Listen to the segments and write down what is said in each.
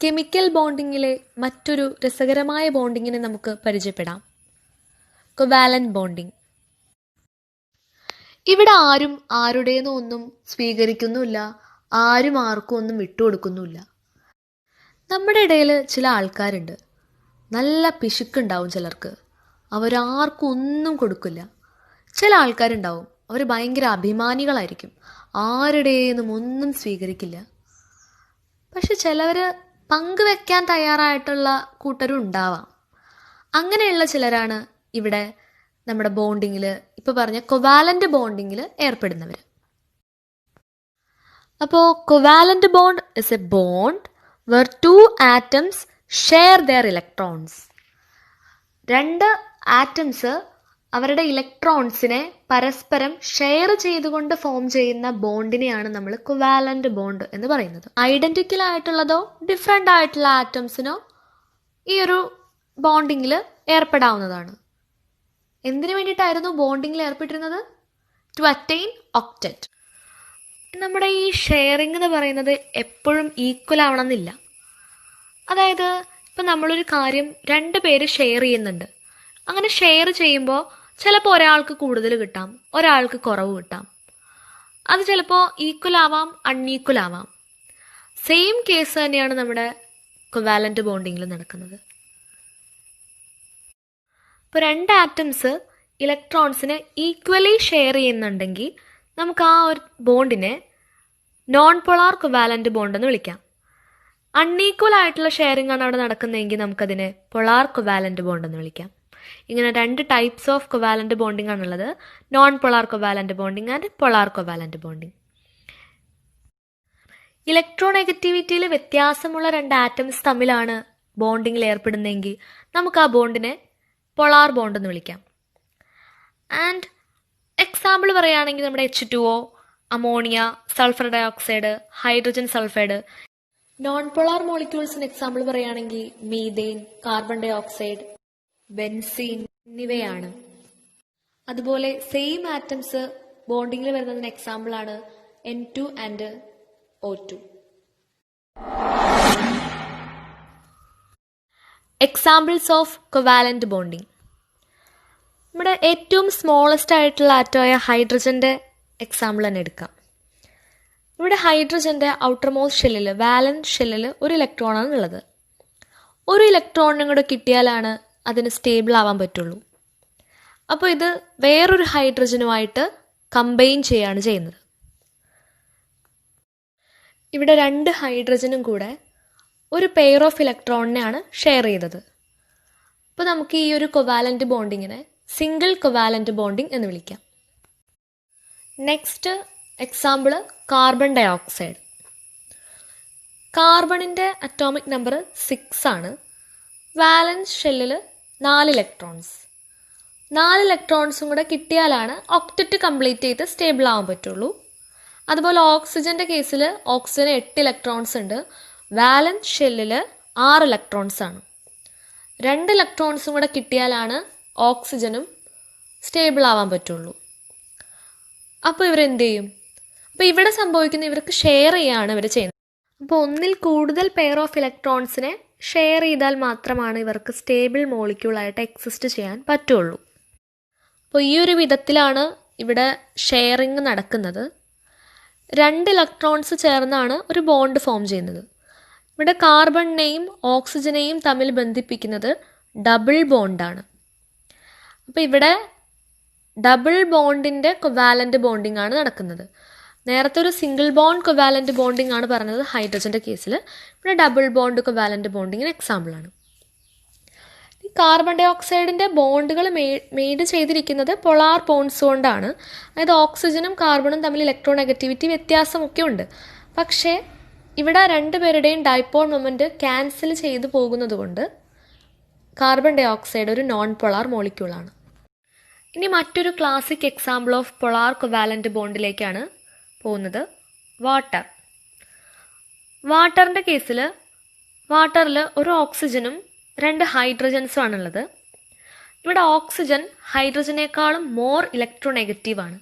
Chemical ബോണ്ടിങ്ങിലെ മറ്റൊരു രസകരമായ ബോണ്ടിങ്ങിനെ നമുക്ക് പരിചയപ്പെടാം. Covalent bonding. ഇവിടെ ആരും ആരുടേന്നും ഒന്നും സ്വീകരിക്കുന്നുമില്ല, ആരും ആർക്കും ഒന്നും വിട്ടുകൊടുക്കുന്നുമില്ല. നമ്മുടെ ഇടയിൽ ചില ആൾക്കാരുണ്ട്, നല്ല പിശുക്കുണ്ടാവും ചിലർക്ക്, അവരാർക്കും ഒന്നും കൊടുക്കില്ല. ചില ആൾക്കാരുണ്ടാവും, അവർ ഭയങ്കര അഭിമാനികളായിരിക്കും, ആരുടേന്നും ഒന്നും സ്വീകരിക്കില്ല. പക്ഷെ ചിലവർ പങ്കുവെക്കാൻ തയ്യാറായിട്ടുള്ള കൂട്ടരും ഉണ്ടാവാം. അങ്ങനെയുള്ള ചിലരാണ് ഇവിടെ നമ്മുടെ ബോണ്ടിങ്ങിൽ, ഇപ്പോൾ പറഞ്ഞ കൊവാലന്റ് ബോണ്ടിങ്ങിൽ ഏർപ്പെടുന്നവർ. അപ്പോൾ covalent bond is A bond where two atoms share their electrons. രണ്ട് ആറ്റംസ് അവരുടെ ഇലക്ട്രോൺസിനെ പരസ്പരം ഷെയർ ചെയ്തുകൊണ്ട് ഫോം ചെയ്യുന്ന ബോണ്ടിനെയാണ് നമ്മൾ കൊവാലന്റ് ബോണ്ട് എന്ന് പറയുന്നത്. ഐഡന്റിക്കൽ ആയിട്ടുള്ളതോ ഡിഫറെൻ്റ് ആയിട്ടുള്ള ആറ്റംസിനോ ഈ ഒരു ബോണ്ടിങ്ങിൽ ഏർപ്പെടാവുന്നതാണ്. എന്തിനു വേണ്ടിയിട്ടായിരുന്നു ബോണ്ടിങ്ങിൽ ഏർപ്പെട്ടിരുന്നത്? To attain octet. നമ്മുടെ ഈ ഷെയറിംഗ് എന്ന് പറയുന്നത് എപ്പോഴും ഈക്വൽ ആവണമെന്നില്ല. അതായത് ഇപ്പം നമ്മളൊരു കാര്യം 2 പേര് ഷെയർ ചെയ്യുന്നുണ്ട്. അങ്ങനെ ഷെയർ ചെയ്യുമ്പോൾ ചിലപ്പോൾ ഒരാൾക്ക് കൂടുതൽ കിട്ടാം, ഒരാൾക്ക് കുറവ് കിട്ടാം. അത് ചിലപ്പോൾ ഈക്വൽ ആവാം, അൺഈക്വൽ ആവാം. സെയിം കേസ് തന്നെയാണ് നമ്മുടെ കൊവാലന്റ് ബോണ്ടിങ്ങിൽ നടക്കുന്നത്. ഇപ്പോൾ 2 ആറ്റംസ് ഇലക്ട്രോൺസിനെ ഈക്വലി ഷെയർ ചെയ്യുന്നുണ്ടെങ്കിൽ നമുക്ക് ആ ഒരു ബോണ്ടിനെ നോൺ പോളാർ കൊവാലന്റ് ബോണ്ട് എന്ന് വിളിക്കാം. അൺഈക്വൽ ആയിട്ടുള്ള ഷെയറിംഗ് ആണ് അവിടെ നടക്കുന്നതെങ്കിൽ നമുക്കതിനെ പൊളാർ കൊവാലന്റ് ബോണ്ട് എന്ന് വിളിക്കാം. ഇങ്ങനെ 2 ടൈപ്സ് ഓഫ് കൊവാലന്റ് ബോണ്ടിങ് ആണുള്ളത്: non polar covalent bonding and polar covalent bonding. ഇലക്ട്രോനെഗറ്റിവിറ്റിയിൽ വ്യത്യാസമുള്ള 2 ആറ്റംസ് തമ്മിലാണ് ബോണ്ടിങ്ങിൽ ഏർപ്പെടുന്നതെങ്കിൽ നമുക്ക് ആ ബോണ്ടിനെ പൊളാർ ബോണ്ട് എന്ന് വിളിക്കാം. ആൻഡ് എക്സാമ്പിൾ പറയുകയാണെങ്കിൽ നമ്മുടെ H2O, ammonia, sulphur dioxide, hydrogen sulphide. Non polar മോളിക്യൂൾസിന് എക്സാമ്പിൾ പറയുകയാണെങ്കിൽ മീഥെയ്ൻ, കാർബൺ ഡയോക്സൈഡ്, ബെൻസീൻ എന്നിവയാണ്. അതുപോലെ സെയിം ആറ്റംസ് ബോണ്ടിങ്ങിൽ വരുന്നതിന് എക്സാമ്പിൾ ആണ് N2 and O2. Examples of covalent bonding. നമ്മുടെ ഏറ്റവും സ്മോളസ്റ്റ് ആയിട്ടുള്ള ആറ്റമായ ഹൈഡ്രജന്റെ എക്സാമ്പിൾ തന്നെ എടുക്കാം. ഇവിടെ ഹൈഡ്രജന്റെ ഔട്ടർമോസ്റ്റ് ഷെല്ലിൽ, വാലൻസ് ഷെല്ലിൽ ഒരു ഇലക്ട്രോണാണ് ഉള്ളത്. ഒരു ഇലക്ട്രോണിനും കൂടെ കിട്ടിയാലാണ് അതിന് സ്റ്റേബിൾ ആവാൻ പറ്റുള്ളൂ. അപ്പോൾ ഇത് വേറൊരു ഹൈഡ്രജനുമായിട്ട് കമ്പൈൻ ചെയ്യാണ് ചെയ്യുന്നത്. ഇവിടെ 2 ഹൈഡ്രജനും കൂടെ ഒരു പെയർ ഓഫ് ഇലക്ട്രോണിനെയാണ് ഷെയർ ചെയ്തത്. അപ്പോൾ നമുക്ക് ഈ ഒരു കൊവാലന്റ് ബോണ്ടിങ്ങിനെ സിംഗിൾ കൊവാലന്റ് ബോണ്ടിങ് എന്ന് വിളിക്കാം. Next example carbon dioxide. കാർബണിൻ്റെ അറ്റോമിക് നമ്പർ 6 ആണ്. വാലൻസ് ഷെല്ലിൽ 4 ഇലക്ട്രോൺസ്. 4 ഇലക്ട്രോൺസും കൂടെ കിട്ടിയാലാണ് ഒക്ടറ്റ് കംപ്ലീറ്റ് ചെയ്ത് സ്റ്റേബിൾ ആവാൻ പറ്റുള്ളൂ. അതുപോലെ ഓക്സിജൻ്റെ കേസിൽ ഓക്സിജന് 8 ഇലക്ട്രോൺസ് ഉണ്ട്. വാലൻസ് ഷെല്ലിൽ 6 ഇലക്ട്രോൺസ് ആണ്. 2 ഇലക്ട്രോൺസും കൂടെ കിട്ടിയാലാണ് ഓക്സിജനും സ്റ്റേബിൾ ആവാൻ പറ്റുള്ളൂ. അപ്പോൾ ഇവരെന്ത് ചെയ്യും? അപ്പോൾ ഇവിടെ സംഭവിക്കുന്ന ഇവർക്ക് ഷെയർ ചെയ്യാണ് ഇവർ ചെയ്യുന്നത്. അപ്പോൾ ഒന്നിൽ കൂടുതൽ പെയർ ഓഫ് ഇലക്ട്രോൺസിനെ ഷെയർ ചെയ്താൽ മാത്രമാണ് ഇവർക്ക് സ്റ്റേബിൾ മോളിക്യൂളായിട്ട് എക്സിസ്റ്റ് ചെയ്യാൻ പറ്റുള്ളൂ. അപ്പോൾ ഈ ഒരു വിധത്തിലാണ് ഇവിടെ ഷെയറിങ് നടക്കുന്നത്. 2 ഇലക്ട്രോൺസ് ചേർന്നാണ് ഒരു ബോണ്ട് ഫോം ചെയ്യുന്നത്. ഇവിടെ കാർബണിനെയും ഓക്സിജനെയും തമ്മിൽ ബന്ധിപ്പിക്കുന്നത് ഡബിൾ ബോണ്ടാണ്. അപ്പോൾ ഇവിടെ ഡബിൾ ബോണ്ടിൻ്റെ കൊവാലന്റ് ബോണ്ടിങ് ആണ് നടക്കുന്നത്. നേരത്തെ ഒരു സിംഗിൾ ബോണ്ട് കൊവാലന്റ് ബോണ്ടിങ് ആണ് പറഞ്ഞത് ഹൈഡ്രജൻ്റെ കേസിൽ. ഇവിടെ ഡബിൾ ബോണ്ട് കൊവാലന്റ് ബോണ്ടിങ്ങിന് എക്സാമ്പിളാണ്. ഈ കാർബൺ ഡൈ ഓക്സൈഡിൻ്റെ ബോണ്ടുകൾ മെയ്ഡ് ചെയ്തിരിക്കുന്നത് പൊളാർ ബോണ്ട്സ് കൊണ്ടാണ്. അതായത് ഓക്സിജനും കാർബണും തമ്മിൽ ഇലക്ട്രോനെഗറ്റിവിറ്റി വ്യത്യാസമൊക്കെ ഉണ്ട്. പക്ഷേ ഇവിടെ 2 പേരുടെയും ഡൈപോൾ മൊമെൻറ്റ് ക്യാൻസൽ ചെയ്തു പോകുന്നത് കൊണ്ട് കാർബൺ ഡൈ ഓക്സൈഡ് ഒരു നോൺ പൊളാർ മോളിക്യൂളാണ്. ഇനി മറ്റൊരു classic example of polar covalent ബോണ്ടിലേക്കാണ് പോകുന്നത്: വാട്ടർ. വാട്ടറിൻ്റെ കേസിൽ വാട്ടറിൽ ഒരു ഓക്സിജനും 2 ഹൈഡ്രജൻസും ആണുള്ളത്. ഇവിടെ ഓക്സിജൻ ഹൈഡ്രജനേക്കാളും മോർ ഇലക്ട്രോനെഗറ്റീവാണ്.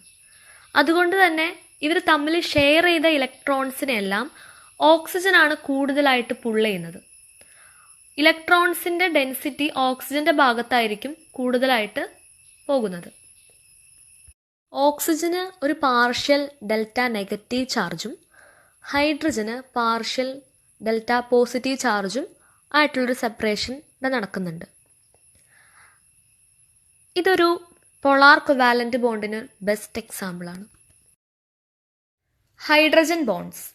അതുകൊണ്ട് തന്നെ ഇവർ തമ്മിൽ ഷെയർ ചെയ്ത ഇലക്ട്രോൺസിനെല്ലാം ഓക്സിജനാണ് കൂടുതലായിട്ട് പുൾ ചെയ്യുന്നത്. ഇലക്ട്രോൺസിൻ്റെ ഡെൻസിറ്റി ഓക്സിജൻ്റെ ഭാഗത്തായിരിക്കും കൂടുതലായിട്ട് പോകുന്നത്. ഓക്സിജന് ഒരു പാർഷ്യൽ ഡെൽറ്റ നെഗറ്റീവ് ചാർജും ഹൈഡ്രജന് പാർഷ്യൽ ഡെൽറ്റ പോസിറ്റീവ് ചാർജും ആയിട്ടുള്ളൊരു സെപ്പറേഷൻ ഇവിടെ നടക്കുന്നുണ്ട്. ഇതൊരു പോളാർ കൊവാലൻ്റ് ബോണ്ടിന് ബെസ്റ്റ് എക്സാമ്പിളാണ്. Hydrogen bonds.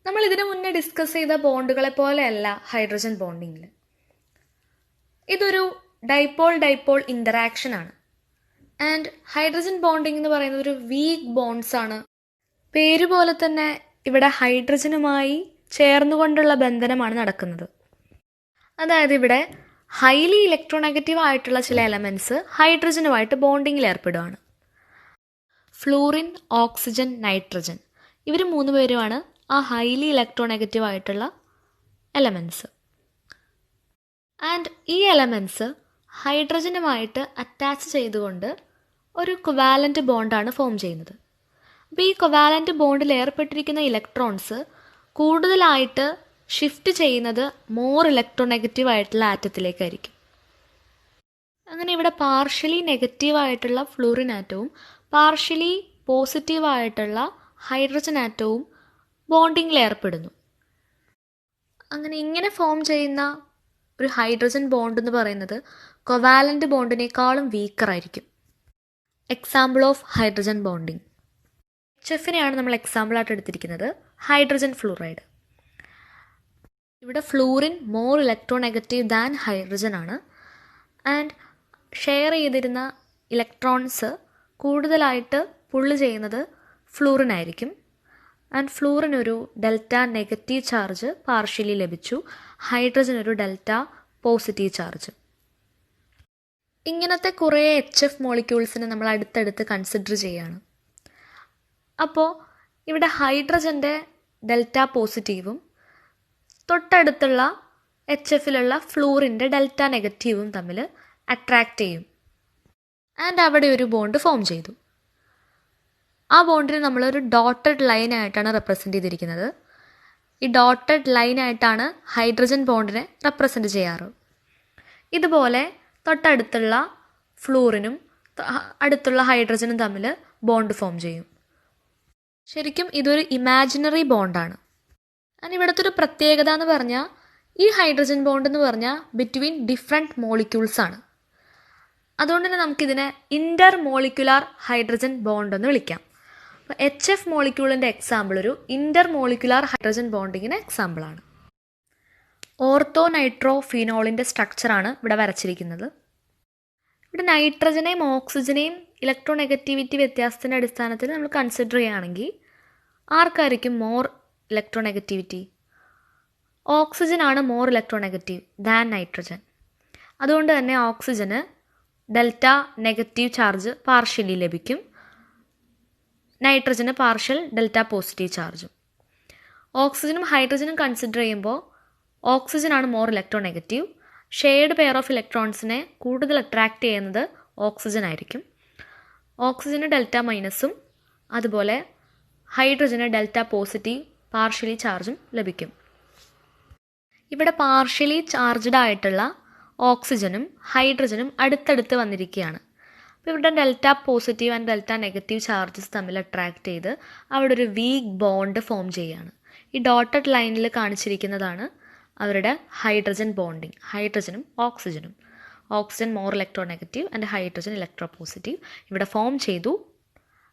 നമ്മൾ ഇതിനു മുന്നേ ഡിസ്കസ് ചെയ്ത ബോണ്ടുകളെ പോലെയല്ല ഹൈഡ്രജൻ ബോണ്ടിങ്ങിൽ. ഇതൊരു ഡൈപോൾ ഇൻ്ററാക്ഷൻ ആണ്. ആൻഡ് ഹൈഡ്രജൻ ബോണ്ടിങ് എന്ന് പറയുന്നത് ഒരു വീക്ക് ബോണ്ട്സ് ആണ്. പേര് പോലെ തന്നെ ഇവിടെ ഹൈഡ്രജനുമായി ചേർന്നുകൊണ്ടുള്ള ബന്ധനമാണ് നടക്കുന്നത്. അതായത് ഇവിടെ ഹൈലി ഇലക്ട്രോനെഗറ്റീവ് ആയിട്ടുള്ള ചില എലമെൻറ്റ്സ് ഹൈഡ്രജനുമായിട്ട് ബോണ്ടിങ്ങിൽ ഏർപ്പെടുകയാണ്. ഫ്ലൂറിൻ, ഓക്സിജൻ, നൈട്രജൻ, ഇവർ 3 പേരുമാണ് ആ ഹൈലി ഇലക്ട്രോനെഗറ്റീവ് ആയിട്ടുള്ള എലമെൻറ്റ്സ്. ആൻഡ് ഈ എലമെൻറ്റ്സ് ഹൈഡ്രജനുമായിട്ട് അറ്റാച്ച് ചെയ്തുകൊണ്ട് ഒരു കൊവാലൻ്റ് ബോണ്ടാണ് ഫോം ചെയ്യുന്നത്. അപ്പോൾ ഈ കൊവാലൻ്റ് ബോണ്ടിൽ ഏർപ്പെട്ടിരിക്കുന്ന ഇലക്ട്രോൺസ് കൂടുതലായിട്ട് ഷിഫ്റ്റ് ചെയ്യുന്നത് മോർ ഇലക്ട്രോനെഗറ്റീവ് ആയിട്ടുള്ള ആറ്റത്തിലേക്കായിരിക്കും. അങ്ങനെ ഇവിടെ പാർഷ്യലി നെഗറ്റീവ് ആയിട്ടുള്ള ഫ്ലൂറിൻ ആറ്റവും പാർഷ്യലി പോസിറ്റീവ് ആയിട്ടുള്ള ഹൈഡ്രജൻ ആറ്റവും ബോണ്ടിങ്ങിൽ ഏർപ്പെടുന്നു. അങ്ങനെ ഇങ്ങനെ ഫോം ചെയ്യുന്ന ഒരു ഹൈഡ്രജൻ ബോണ്ട് എന്ന് പറയുന്നത് കൊവാലൻ്റ് ബോണ്ടിനേക്കാളും വീക്കറായിരിക്കും. Example of hydrogen bonding. HFനെയാണ് നമ്മൾ എക്സാമ്പിളായിട്ട് എടുത്തിരിക്കുന്നത്. Hydrogen fluoride. ഇവിടെ fluorine more electronegative than hydrogen ആണ്. ആൻഡ് ഷെയർ ചെയ്തിരുന്ന ഇലക്ട്രോൺസ് കൂടുതലായിട്ട് പുള്ള് ചെയ്യുന്നത് ഫ്ലൂറിൻ ആയിരിക്കും. ആൻഡ് ഫ്ലൂറിൻ ഒരു ഡെൽറ്റ നെഗറ്റീവ് ചാർജ് പാർഷ്യലി ലഭിച്ചു. ഹൈഡ്രജൻ ഒരു ഡെൽറ്റ പോസിറ്റീവ് ചാർജ്. ഇങ്ങനത്തെ കുറേ HF മോളിക്യൂൾസിനെ നമ്മൾ അടുത്തടുത്ത് കൺസിഡർ ചെയ്യുകയാണ്. അപ്പോൾ ഇവിടെ ഹൈഡ്രജൻ്റെ ഡെൽറ്റ പോസിറ്റീവും തൊട്ടടുത്തുള്ള HFലുള്ള ഫ്ലൂറിൻ്റെ ഡെൽറ്റ നെഗറ്റീവും തമ്മിൽ അട്രാക്റ്റ് ചെയ്യും. ആൻഡ് അവിടെ ഒരു ബോണ്ട് ഫോം ചെയ്തു. ആ ബോണ്ടിനെ നമ്മളൊരു ഡോട്ടഡ് ലൈനായിട്ടാണ് റെപ്രസെൻ്റ് ചെയ്തിരിക്കുന്നത്. ഈ ഡോട്ടഡ് ലൈനായിട്ടാണ് ഹൈഡ്രജൻ ബോണ്ടിനെ റെപ്രസെൻ്റ് ചെയ്യാറ്. ഇതുപോലെ തൊട്ടടുത്തുള്ള ഫ്ലൂറിനും അടുത്തുള്ള ഹൈഡ്രജനും തമ്മിൽ ബോണ്ട് ഫോം ചെയ്യും. ശരിക്കും ഇതൊരു ഇമാജിനറി ബോണ്ടാണ്. ആൻഡ് ഇവിടുത്തെ ഒരു പ്രത്യേകത എന്ന് പറഞ്ഞാൽ ഈ ഹൈഡ്രജൻ ബോണ്ട് എന്ന് പറഞ്ഞാൽ ബിറ്റ്വീൻ ഡിഫറെൻറ്റ് മോളിക്യൂൾസ് ആണ്. അതുകൊണ്ട് തന്നെ നമുക്കിതിനെ ഇൻ്റർ മോളിക്കുലാർ ഹൈഡ്രജൻ ബോണ്ട് എന്ന് വിളിക്കാം. അപ്പോൾ HF മോളിക്യൂളിൻ്റെ എക്സാമ്പിൾ ഒരു ഇൻ്റർ മോളിക്കുലാർ ഹൈഡ്രജൻ ബോണ്ടിങ്ങിന് എക്സാമ്പിളാണ്. ഓർത്തോ നൈട്രോ ഫിനോളിൻ്റെ സ്ട്രക്ചറാണ് ഇവിടെ വരച്ചിരിക്കുന്നത്. ഇവിടെ നൈട്രജനെയും ഓക്സിജനെയും ഇലക്ട്രോനെഗറ്റിവിറ്റി വ്യത്യാസത്തിൻ്റെ അടിസ്ഥാനത്തിൽ നമ്മൾ കൺസിഡർ ചെയ്യുകയാണെങ്കിൽ ആർക്കായിരിക്കും മോർ ഇലക്ട്രോനെഗറ്റിവിറ്റി? ഓക്സിജനാണ് മോർ ഇലക്ട്രോനെഗറ്റീവ് ദാൻ നൈട്രജൻ. അതുകൊണ്ട് തന്നെ ഓക്സിജന് ഡെൽറ്റ നെഗറ്റീവ് ചാർജ് പാർഷ്യലി ലഭിക്കും. നൈട്രജന് പാർഷ്യൽ ഡെൽറ്റ പോസിറ്റീവ് ചാർജും. ഓക്സിജനും ഹൈഡ്രജനും കൺസിഡർ ചെയ്യുമ്പോൾ ഓക്സിജനാണ് more electronegative. Shared pair of ഇലക്ട്രോൺസിനെ കൂടുതൽ അട്രാക്റ്റ് ചെയ്യുന്നത് ഓക്സിജൻ ആയിരിക്കും. ഓക്സിജന് ഡെൽറ്റ മൈനസും അതുപോലെ ഹൈഡ്രജന് ഡെൽറ്റ പോസിറ്റീവ് പാർഷ്യലി ചാർജും ലഭിക്കും. ഇവിടെ പാർഷ്യലി ചാർജ്ഡ് ആയിട്ടുള്ള ഓക്സിജനും ഹൈഡ്രജനും അടുത്തടുത്ത് വന്നിരിക്കുകയാണ്. അപ്പോൾ ഇവിടെ delta positive and delta negative charges തമ്മിൽ അട്രാക്റ്റ് ചെയ്ത് അവിടെ ഒരു വീക്ക് ബോണ്ട് ഫോം ചെയ്യുകയാണ്. ഈ ഡോട്ടഡ് ലൈനിൽ കാണിച്ചിരിക്കുന്നതാണ് അവരുടെ ഹൈഡ്രജൻ ബോണ്ടിങ്, ഹൈഡ്രജനും ഓക്സിജനും. Oxygen more electronegative and hydrogen electro positive. ഇവിടെ ഫോം ചെയ്തു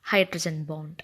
ഹൈഡ്രജൻ ബോണ്ട്.